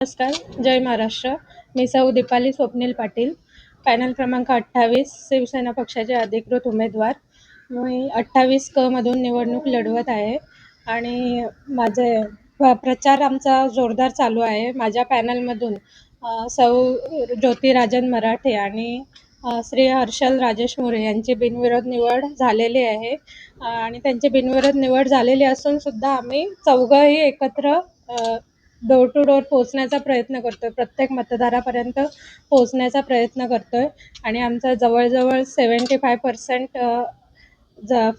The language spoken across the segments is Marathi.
नमस्कार. जय महाराष्ट्र. मी सौ दीपाली स्वप्नील पाटील, पॅनल क्रमांक 28, शिवसेना पक्षाचे अधिकृत उमेदवार. मी 28 क मधून निवडणूक लढवत आहे आणि प्रचार आमचा जोरदार चालू आहे. माझ्या पॅनलमधून सौ ज्योतिराजन मराठे आणि श्री हर्षल राजेश मोरे यांची बिनविरोध निवड झालेली आहे आणि त्यांची बिनविरोध निवड झालेली असून सुद्धा आम्ही चौघंही एकत्र डोर टू डोर पोहोचण्याचा प्रयत्न करतोय. प्रत्येक मतदारापर्यंत पोहोचण्याचा प्रयत्न करतोय आणि आमचा जवळजवळ 75%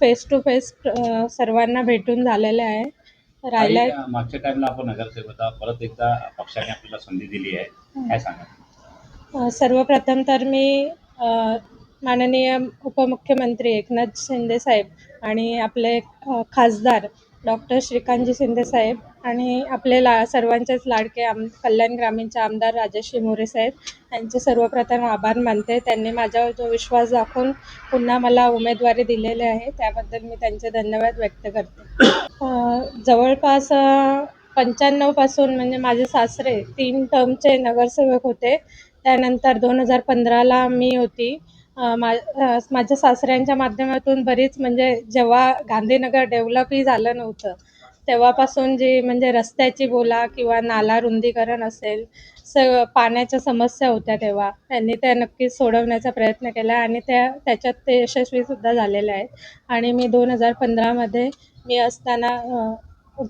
फेस टू फेस सर्वांना भेटून झालेलं आहे. राहिलाय मागच्या टाइमला आपण नगरसेवक होता, परत एकदा पक्षाने आपल्याला संधी दिली आहे, काय सांगा? सर्वप्रथम तर मी माननीय उपमुख्यमंत्री एकनाथ शिंदे साहेब आणि आपले खासदार डॉक्टर श्रीकांतजी शिंदे साहेब आणि आपले सर्वांचेच लाडके कल्याण ग्रामीणचे आमदार राजेश्री मोरे साहेब यांचे सर्वप्रथम आभार मानते. त्यांनी माझ्यावर जो विश्वास दाखवून पुन्हा मला उमेदवारी दिलेली आहे त्याबद्दल मी त्यांचे धन्यवाद व्यक्त करते. जवळपास 95 पासून म्हणजे माझे सासरे 3 टर्मचे नगरसेवक होते. त्यानंतर 2015ला मी होती. माझ्या सासऱ्यांच्या माध्यमातून बरीच म्हणजे जेव्हा गांधीनगर डेव्हलपही झालं नव्हतं तेव्हापासून जी म्हणजे रस्त्याची बोला किंवा नाला रुंदीकरण असेल, पाण्याच्या समस्या होत्या तेव्हा त्यांनी त्या नक्कीच सोडवण्याचा प्रयत्न केला आणि त्याच्यात ते यशस्वीसुद्धा झालेले आहेत. आणि मी 2015मध्ये मी असताना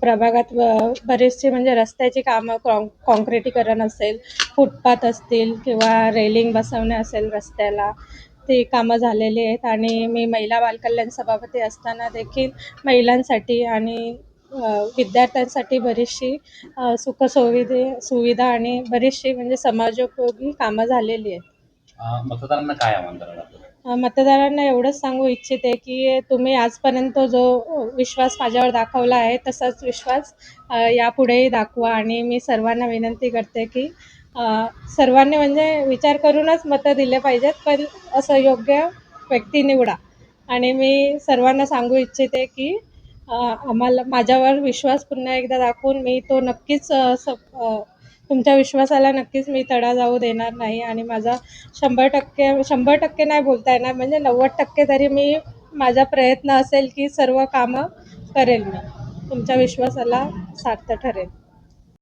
प्रभागात बरीचशी म्हणजे रस्त्याची कामं काँक्रिटीकरण असेल, फुटपाथ असतील किंवा रेलिंग बसवणे असेल रस्त्याला, ती कामं झालेली आहेत. आणि मी महिला बालकल्याण सभापती असताना देखील महिलांसाठी आणि विद्यार्थ्यांसाठी बरीचशी सुविधा आणि बरीचशी म्हणजे समाजोपयोगी कामं झालेली आहेत. मतदारांना काय आव्हान करायला? मतदारांना एवढंच सांगू इच्छिते की तुम्ही आजपर्यंत जो विश्वास माझ्यावर दाखवला आहे तसाच विश्वास यापुढेही दाखवा. आणि मी सर्वांना विनंती करते की सर्वांनी म्हणजे विचार करूनच मतं दिले पाहिजेत, पण असं योग्य व्यक्ती निवडा. आणि मी सर्वांना सांगू इच्छिते की माझ्यावर विश्वास पुन्हा एकदा दाखवून मी तो नक्कीच तुमच्या विश्वासाला नक्कीच मी तडा जाऊ देणार नाही. आणि माझा 100% नाही बोलता येणार, म्हणजे 90% तरी मी माझा प्रयत्न असेल की सर्व कामं करेल मी. तुमच्या विश्वासाला सार्थ ठरेल.